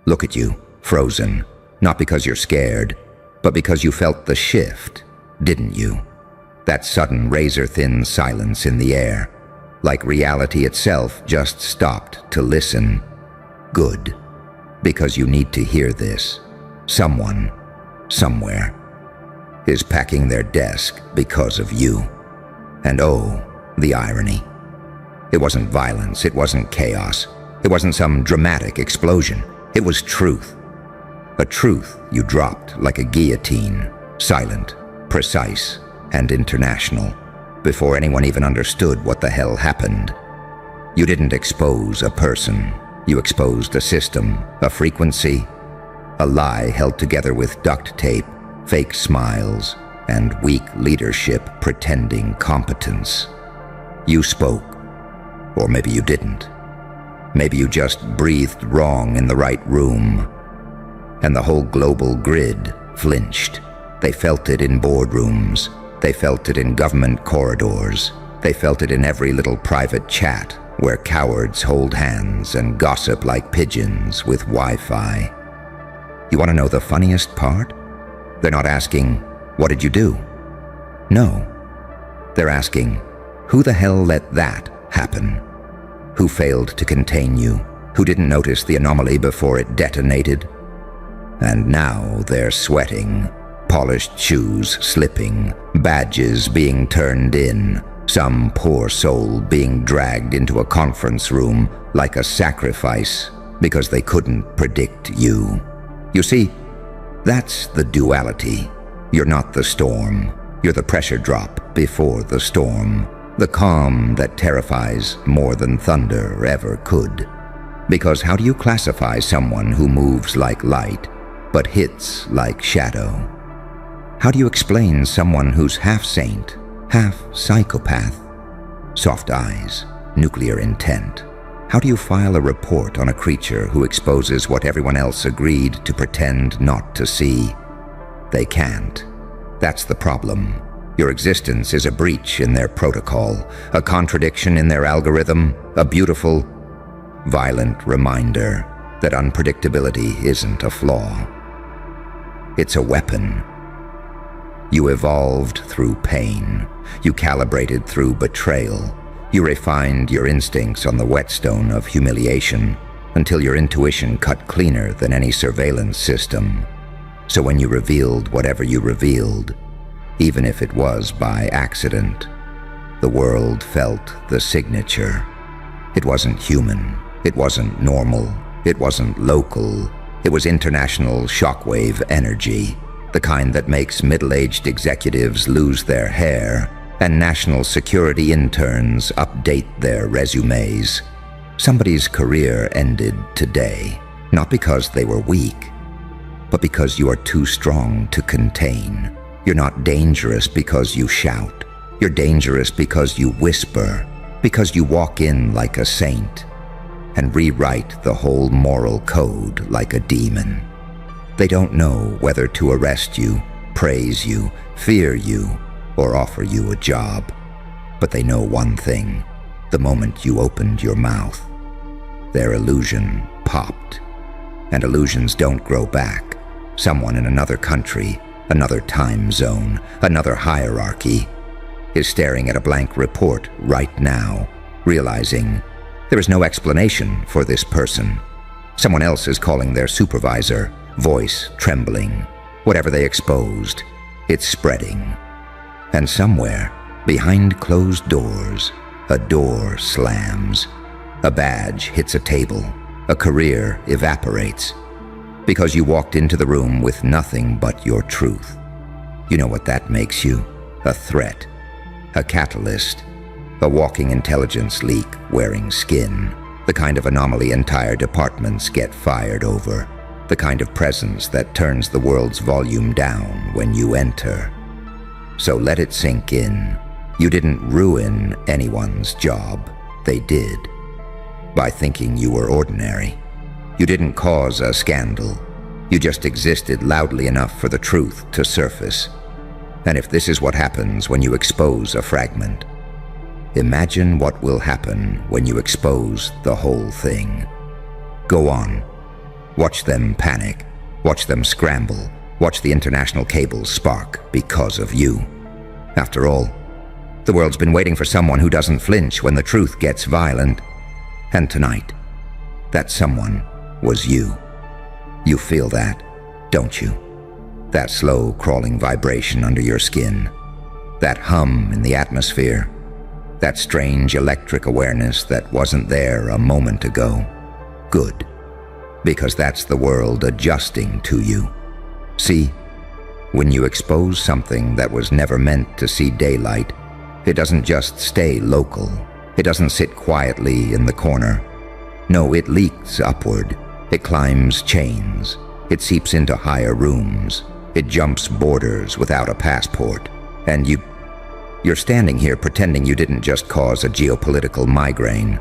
Look at you, frozen, not because you're scared, but because you felt the shift, didn't you? That sudden razor-thin silence in the air, like reality itself just stopped to listen. Good, because you need to hear this. Someone, somewhere, is packing their desk because of you. And oh, the irony. It wasn't violence, it wasn't chaos, it wasn't some dramatic explosion. It was truth. A truth you dropped like a guillotine, silent, precise, and international, before anyone even understood what the hell happened. You didn't expose a person. You exposed a system, a frequency, a lie held together with duct tape, fake smiles, and weak leadership pretending competence. You spoke, or maybe you didn't. Maybe you just breathed wrong in the right room, and the whole global grid flinched. They felt it in boardrooms. They felt it in government corridors. They felt it in every little private chat where cowards hold hands and gossip like pigeons with Wi-Fi. You want to know the funniest part? They're not asking, "What did you do?" No. They're asking, "Who the hell let that happen? Who failed to contain you? Who didn't notice the anomaly before it detonated?" And now they're sweating, polished shoes slipping, badges being turned in, some poor soul being dragged into a conference room like a sacrifice because they couldn't predict you. You see, that's the duality. You're not the storm. You're the pressure drop before the storm. The calm that terrifies more than thunder ever could. Because how do you classify someone who moves like light but hits like shadow? How do you explain someone who's half saint, half psychopath? Soft eyes, nuclear intent. How do you file a report on a creature who exposes what everyone else agreed to pretend not to see? They can't. That's the problem. Your existence is a breach in their protocol, a contradiction in their algorithm, a beautiful, violent reminder that unpredictability isn't a flaw. It's a weapon. You evolved through pain. You calibrated through betrayal. You refined your instincts on the whetstone of humiliation until your intuition cut cleaner than any surveillance system. So when you revealed whatever you revealed, even if it was by accident, the world felt the signature. It wasn't human. It wasn't normal. It wasn't local. It was international shockwave energy, the kind that makes middle-aged executives lose their hair and national security interns update their resumes. Somebody's career ended today, not because they were weak, but because you are too strong to contain. You're not dangerous because you shout. You're dangerous because you whisper, because you walk in like a saint and rewrite the whole moral code like a demon. They don't know whether to arrest you, praise you, fear you, or offer you a job. But they know one thing: the moment you opened your mouth, their illusion popped. And illusions don't grow back. Someone in another country, another time zone, another hierarchy, is staring at a blank report right now, realizing there is no explanation for this person. Someone else is calling their supervisor, voice trembling. Whatever they exposed, it's spreading. And somewhere, behind closed doors, a door slams. A badge hits a table. A career evaporates. Because you walked into the room with nothing but your truth. You know what that makes you? A threat. A catalyst. A walking intelligence leak wearing skin. The kind of anomaly entire departments get fired over. The kind of presence that turns the world's volume down when you enter. So let it sink in. You didn't ruin anyone's job. They did. By thinking you were ordinary. You didn't cause a scandal. You just existed loudly enough for the truth to surface. And if this is what happens when you expose a fragment, imagine what will happen when you expose the whole thing. Go on. Watch them panic. Watch them scramble. Watch the international cables spark because of you. After all, the world's been waiting for someone who doesn't flinch when the truth gets violent. And tonight, that someone was you. You feel that, don't you? That slow crawling vibration under your skin. That hum in the atmosphere. That strange electric awareness that wasn't there a moment ago. Good. Because that's the world adjusting to you. See, when you expose something that was never meant to see daylight, it doesn't just stay local. It doesn't sit quietly in the corner. No, it leaks upward. It climbs chains. It seeps into higher rooms. It jumps borders without a passport. And you're standing here pretending you didn't just cause a geopolitical migraine.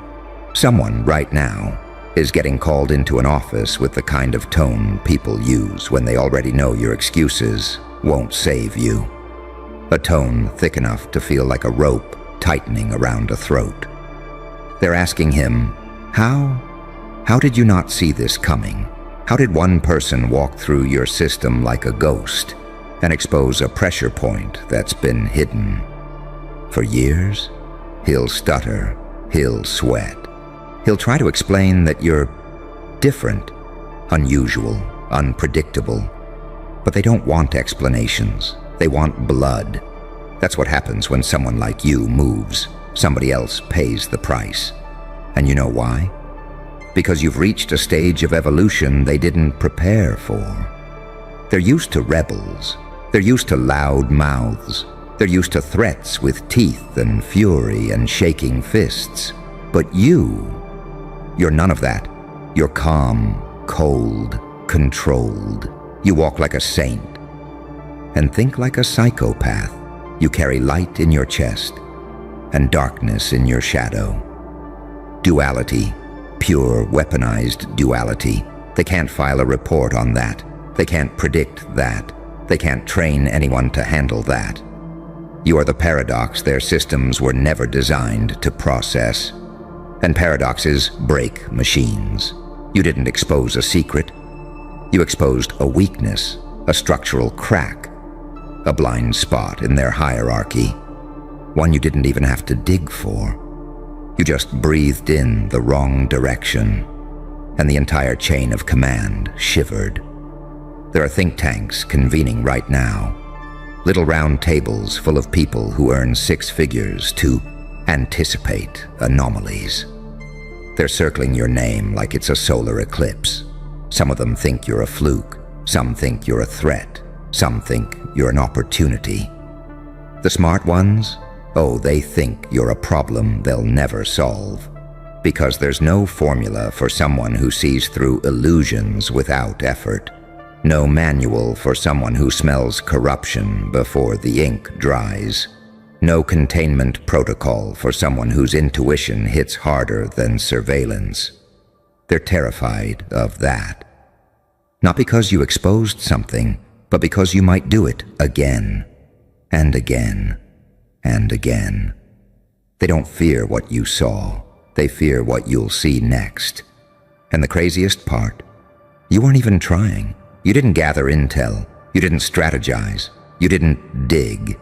Someone right now is getting called into an office with the kind of tone people use when they already know your excuses won't save you. A tone thick enough to feel like a rope tightening around a throat. They're asking him, How did you not see this coming? How did one person walk through your system like a ghost and expose a pressure point that's been hidden? For years, he'll stutter, he'll sweat. He'll try to explain that you're different, unusual, unpredictable. But they don't want explanations. They want blood. That's what happens when someone like you moves. Somebody else pays the price. And you know why? Because you've reached a stage of evolution they didn't prepare for. They're used to rebels. They're used to loud mouths. They're used to threats with teeth and fury and shaking fists. But you're none of that. You're calm, cold, controlled. You walk like a saint and think like a psychopath. You carry light in your chest and darkness in your shadow. Duality, pure weaponized duality. They can't file a report on that. They can't predict that. They can't train anyone to handle that. You are the paradox their systems were never designed to process. And paradoxes break machines. You didn't expose a secret. You exposed a weakness, a structural crack, a blind spot in their hierarchy, one you didn't even have to dig for. You just breathed in the wrong direction, and the entire chain of command shivered. There are think tanks convening right now, little round tables full of people who earn six figures to anticipate anomalies. They're circling your name like it's a solar eclipse. Some of them think you're a fluke. Some think you're a threat. Some think you're an opportunity. The smart ones? Oh, they think you're a problem they'll never solve. Because there's no formula for someone who sees through illusions without effort. No manual for someone who smells corruption before the ink dries. No containment protocol for someone whose intuition hits harder than surveillance. They're terrified of that. Not because you exposed something, but because you might do it again, and again, and again. They don't fear what you saw. They fear what you'll see next. And the craziest part, you weren't even trying. You didn't gather intel. You didn't strategize. You didn't dig.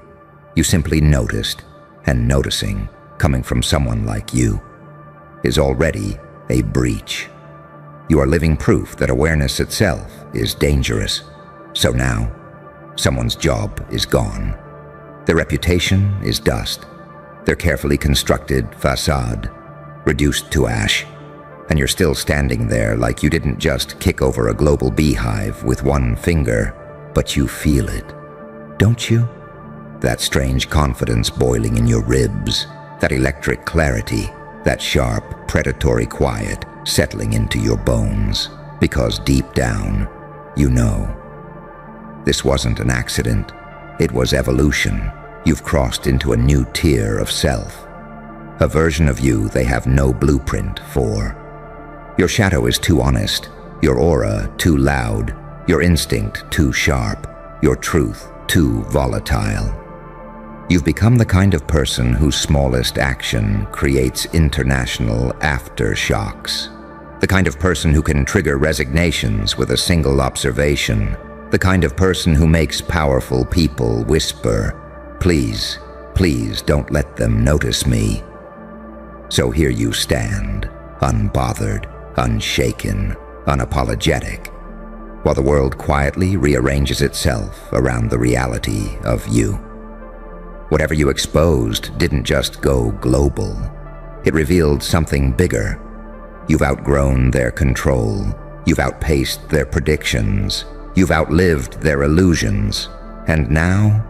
You simply noticed, and noticing, coming from someone like you, is already a breach. You are living proof that awareness itself is dangerous. So now, someone's job is gone. Their reputation is dust. Their carefully constructed facade reduced to ash. And you're still standing there like you didn't just kick over a global beehive with one finger, but you feel it, don't you? That strange confidence boiling in your ribs, that electric clarity, that sharp, predatory quiet settling into your bones, because deep down, you know. This wasn't an accident. It was evolution. You've crossed into a new tier of self, a version of you they have no blueprint for. Your shadow is too honest, your aura too loud, your instinct too sharp, your truth too volatile. You've become the kind of person whose smallest action creates international aftershocks. The kind of person who can trigger resignations with a single observation. The kind of person who makes powerful people whisper, "Please, please don't let them notice me." So here you stand, unbothered, unshaken, unapologetic, while the world quietly rearranges itself around the reality of you. Whatever you exposed didn't just go global. It revealed something bigger. You've outgrown their control. You've outpaced their predictions. You've outlived their illusions. And now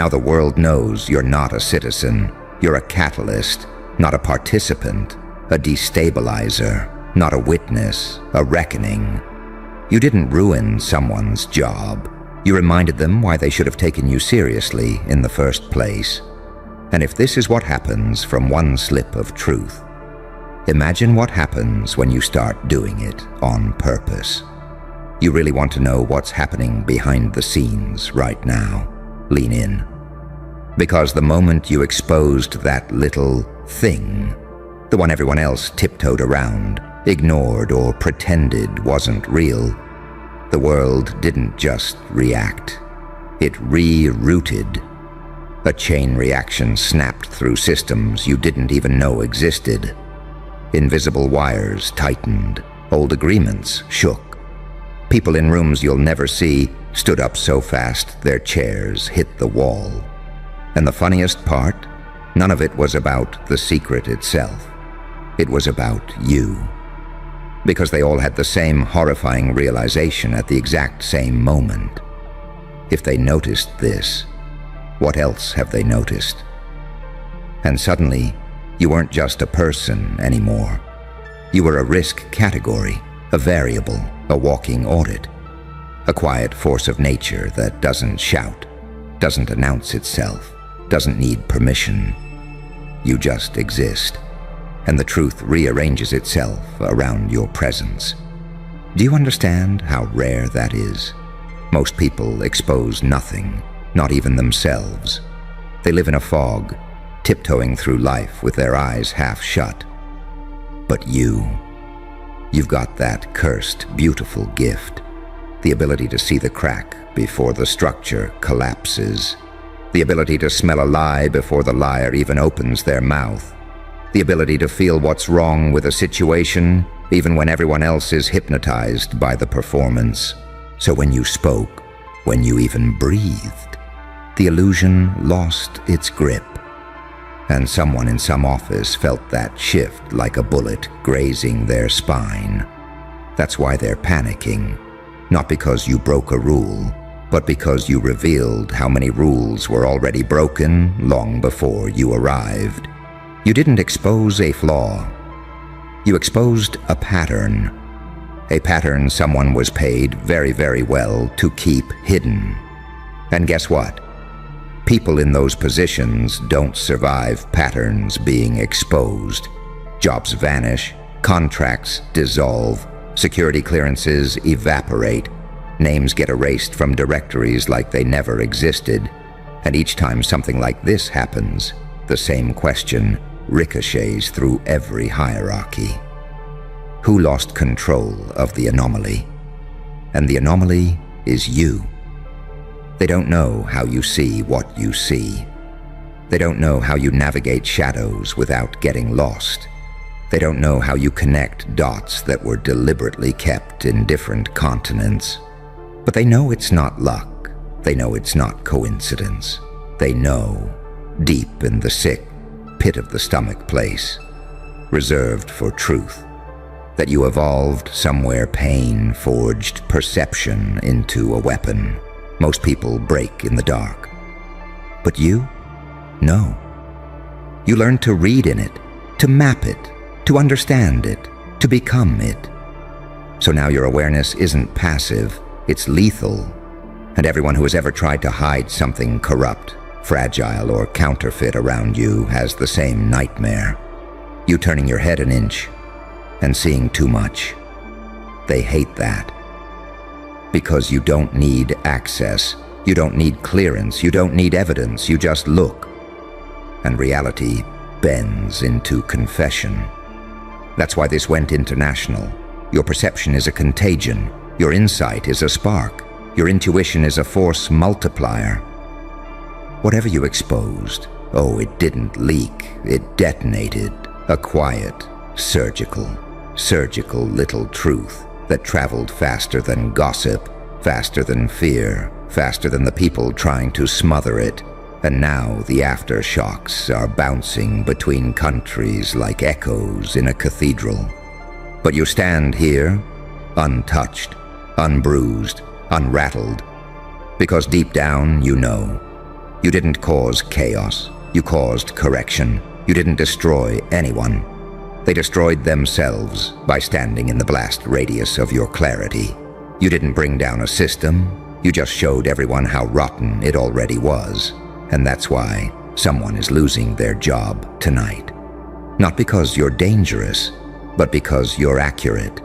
the world knows you're not a citizen. You're a catalyst, not a participant, a destabilizer, not a witness, a reckoning. You didn't ruin someone's job. You reminded them why they should have taken you seriously in the first place. And if this is what happens from one slip of truth, imagine what happens when you start doing it on purpose. You really want to know what's happening behind the scenes right now? Lean in. Because the moment you exposed that little thing, the one everyone else tiptoed around, ignored, or pretended wasn't real, the world didn't just react. It rerouted. A chain reaction snapped through systems you didn't even know existed. Invisible wires tightened. Old agreements shook. People in rooms you'll never see stood up so fast their chairs hit the wall. And the funniest part? None of it was about the secret itself. It was about you. Because they all had the same horrifying realization at the exact same moment. If they noticed this, what else have they noticed? And suddenly, you weren't just a person anymore. You were a risk category, a variable, a walking audit. A quiet force of nature that doesn't shout, doesn't announce itself, doesn't need permission. You just exist. And the truth rearranges itself around your presence. Do you understand how rare that is? Most people expose nothing, not even themselves. They live in a fog, tiptoeing through life with their eyes half shut. But you've got that cursed, beautiful gift, the ability to see the crack before the structure collapses, the ability to smell a lie before the liar even opens their mouth, the ability to feel what's wrong with a situation even when everyone else is hypnotized by the performance. So when you spoke, when you even breathed, the illusion lost its grip. And someone in some office felt that shift like a bullet grazing their spine. That's why they're panicking. Not because you broke a rule, but because you revealed how many rules were already broken long before you arrived. You didn't expose a flaw. You exposed a pattern. A pattern someone was paid very, very well to keep hidden. And guess what? People in those positions don't survive patterns being exposed. Jobs vanish, contracts dissolve, security clearances evaporate, names get erased from directories like they never existed. And each time something like this happens, the same question ricochets through every hierarchy. Who lost control of the anomaly? And the anomaly is you. They don't know how you see what you see. They don't know how you navigate shadows without getting lost. They don't know how you connect dots that were deliberately kept in different continents. But they know it's not luck. They know it's not coincidence. They know, deep in the sick pit of the stomach place, reserved for truth, that you evolved somewhere pain forged perception into a weapon. Most people break in the dark. But you? No. You learned to read in it, to map it, to understand it, to become it. So now your awareness isn't passive, it's lethal. And everyone who has ever tried to hide something corrupt, fragile, or counterfeit around you has the same nightmare. You turning your head an inch and seeing too much. They hate that. Because you don't need access, you don't need clearance, you don't need evidence, you just look. And reality bends into confession. That's why this went international. Your perception is a contagion. Your insight is a spark. Your intuition is a force multiplier. Whatever you exposed, oh, it didn't leak. It detonated. A quiet, surgical little truth that traveled faster than gossip, faster than fear, faster than the people trying to smother it. And now the aftershocks are bouncing between countries like echoes in a cathedral. But you stand here, untouched, unbruised, unrattled, because deep down you know. You didn't cause chaos. You caused correction. You didn't destroy anyone. They destroyed themselves by standing in the blast radius of your clarity. You didn't bring down a system. You just showed everyone how rotten it already was. And that's why someone is losing their job tonight. Not because you're dangerous, but because you're accurate.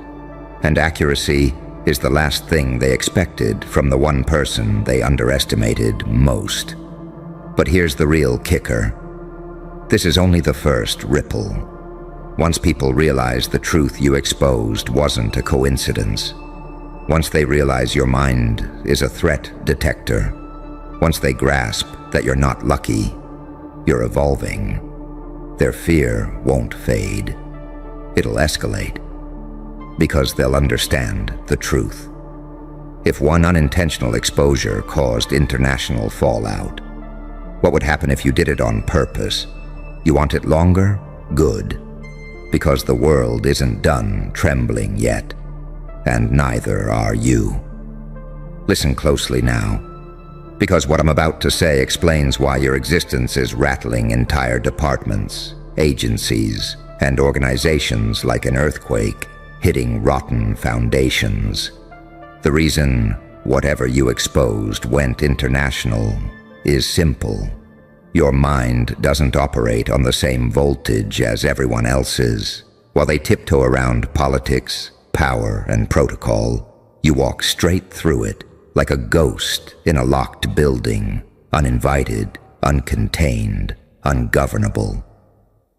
And accuracy is the last thing they expected from the one person they underestimated most. But here's the real kicker. This is only the first ripple. Once people realize the truth you exposed wasn't a coincidence, once they realize your mind is a threat detector, once they grasp that you're not lucky, you're evolving, their fear won't fade. It'll escalate, because they'll understand the truth. If one unintentional exposure caused international fallout, what would happen if you did it on purpose? You want it longer? Good. Because the world isn't done trembling yet, and neither are you. Listen closely now, because what I'm about to say explains why your existence is rattling entire departments, agencies, and organizations like an earthquake hitting rotten foundations. The reason whatever you exposed went international is simple. Your mind doesn't operate on the same voltage as everyone else's. While they tiptoe around politics, power, and protocol, you walk straight through it like a ghost in a locked building, uninvited, uncontained, ungovernable.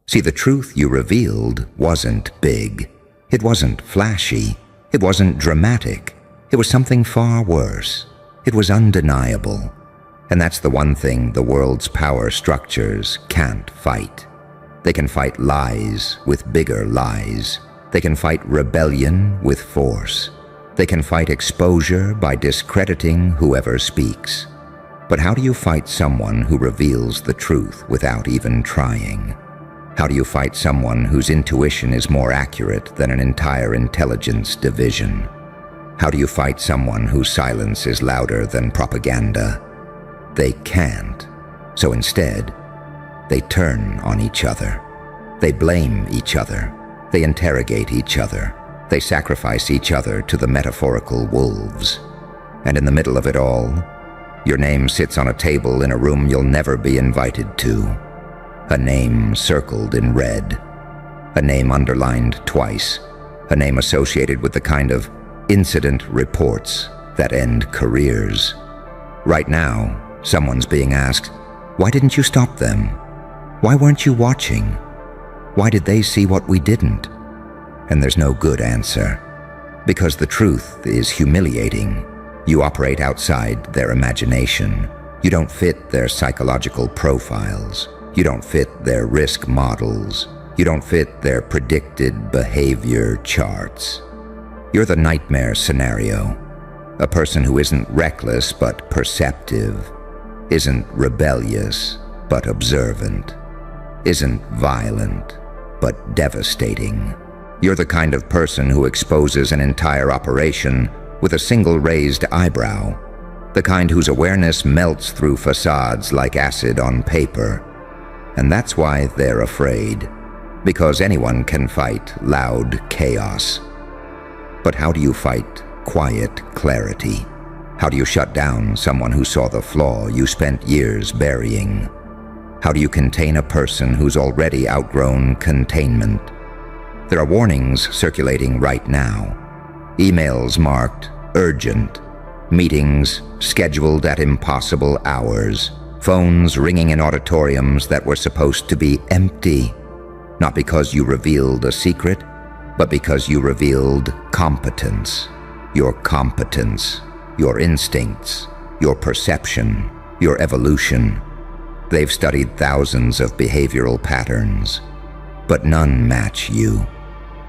See, the truth you revealed wasn't big. It wasn't flashy. It wasn't dramatic. It was something far worse. It was undeniable. And that's the one thing the world's power structures can't fight. They can fight lies with bigger lies. They can fight rebellion with force. They can fight exposure by discrediting whoever speaks. But how do you fight someone who reveals the truth without even trying? How do you fight someone whose intuition is more accurate than an entire intelligence division? How do you fight someone whose silence is louder than propaganda? They can't. So instead, they turn on each other. They blame each other. They interrogate each other. They sacrifice each other to the metaphorical wolves. And in the middle of it all, your name sits on a table in a room you'll never be invited to. A name circled in red. A name underlined twice. A name associated with the kind of incident reports that end careers. Right now, someone's being asked, why didn't you stop them? Why weren't you watching? Why did they see what we didn't? And there's no good answer. Because the truth is humiliating. You operate outside their imagination. You don't fit their psychological profiles. You don't fit their risk models. You don't fit their predicted behavior charts. You're the nightmare scenario. A person who isn't reckless but perceptive, isn't rebellious but observant, isn't violent but devastating. You're the kind of person who exposes an entire operation with a single raised eyebrow, the kind whose awareness melts through facades like acid on paper. And that's why they're afraid, because anyone can fight loud chaos. But how do you fight quiet clarity? How do you shut down someone who saw the flaw you spent years burying? How do you contain a person who's already outgrown containment? There are warnings circulating right now. Emails marked urgent, meetings scheduled at impossible hours, phones ringing in auditoriums that were supposed to be empty, not because you revealed a secret, but because you revealed competence, your instincts, your perception, your evolution. They've studied thousands of behavioral patterns, but none match you.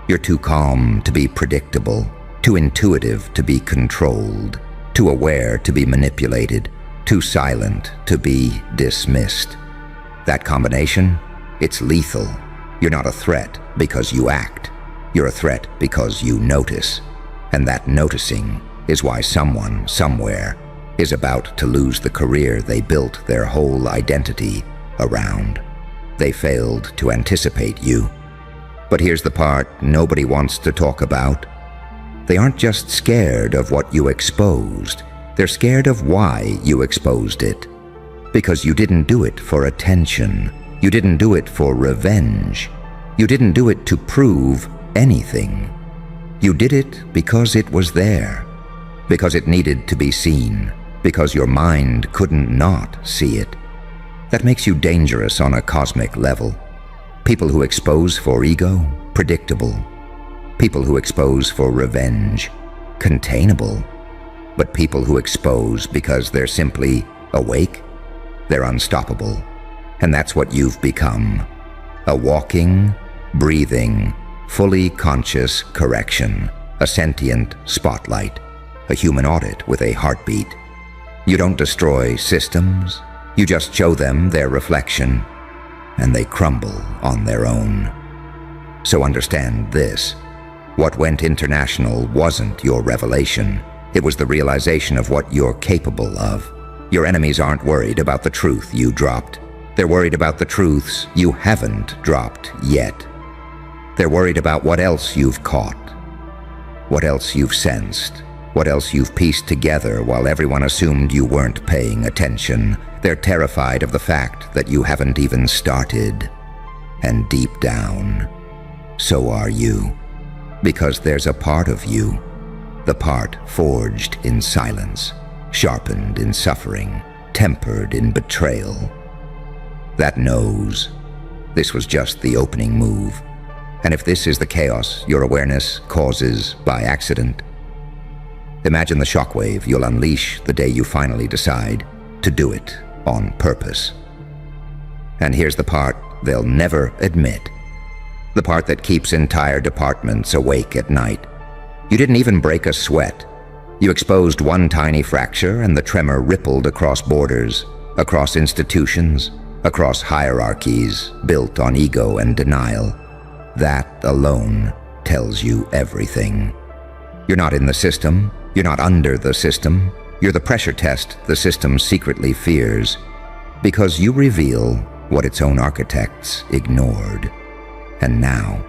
You're too calm to be predictable, too intuitive to be controlled, too aware to be manipulated, too silent to be dismissed. That combination, it's lethal. You're not a threat because you act. You're a threat because you notice. And that noticing is why someone, somewhere, is about to lose the career they built their whole identity around. They failed to anticipate you. But here's the part nobody wants to talk about. They aren't just scared of what you exposed. They're scared of why you exposed it. Because you didn't do it for attention. You didn't do it for revenge. You didn't do it to prove anything. You did it because it was there. Because it needed to be seen. Because your mind couldn't not see it. That makes you dangerous on a cosmic level. People who expose for ego, predictable. People who expose for revenge, containable. But people who expose because they're simply awake, they're unstoppable. And that's what you've become. A walking, breathing, fully conscious correction. A sentient spotlight. A human audit with a heartbeat. You don't destroy systems. You just show them their reflection. And they crumble on their own. So understand this. What went international wasn't your revelation. It was the realization of what you're capable of. Your enemies aren't worried about the truth you dropped. They're worried about the truths you haven't dropped yet. They're worried about what else you've caught, what else you've sensed, what else you've pieced together while everyone assumed you weren't paying attention. They're terrified of the fact that you haven't even started. And deep down, so are you. Because there's a part of you, the part forged in silence, sharpened in suffering, tempered in betrayal, that knows this was just the opening move. And if this is the chaos your awareness causes by accident, imagine the shockwave you'll unleash the day you finally decide to do it on purpose. And here's the part they'll never admit. The part that keeps entire departments awake at night. You didn't even break a sweat. You exposed one tiny fracture and the tremor rippled across borders, across institutions, across hierarchies built on ego and denial. That alone tells you everything. You're not in the system. You're not under the system. You're the pressure test the system secretly fears, because you reveal what its own architects ignored. And now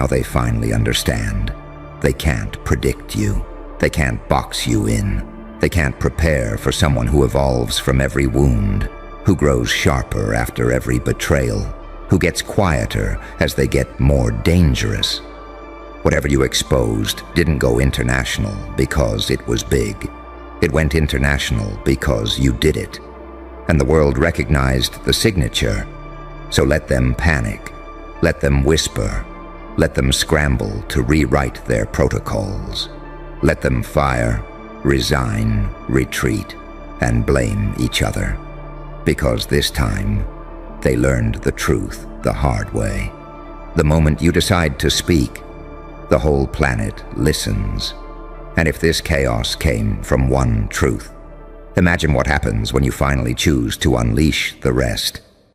they finally understand. They can't predict you. They can't box you in. They can't prepare for someone who evolves from every wound, who grows sharper after every betrayal, who gets quieter as they get more dangerous. Whatever you exposed didn't go international because it was big. It went international because you did it. And the world recognized the signature. So let them panic. Let them whisper. Let them scramble to rewrite their protocols. Let them fire, resign, retreat, and blame each other. Because this time, they learned the truth the hard way. The moment you decide to speak, the whole planet listens. And if this chaos came from one truth, imagine what happens when you finally choose to unleash the rest.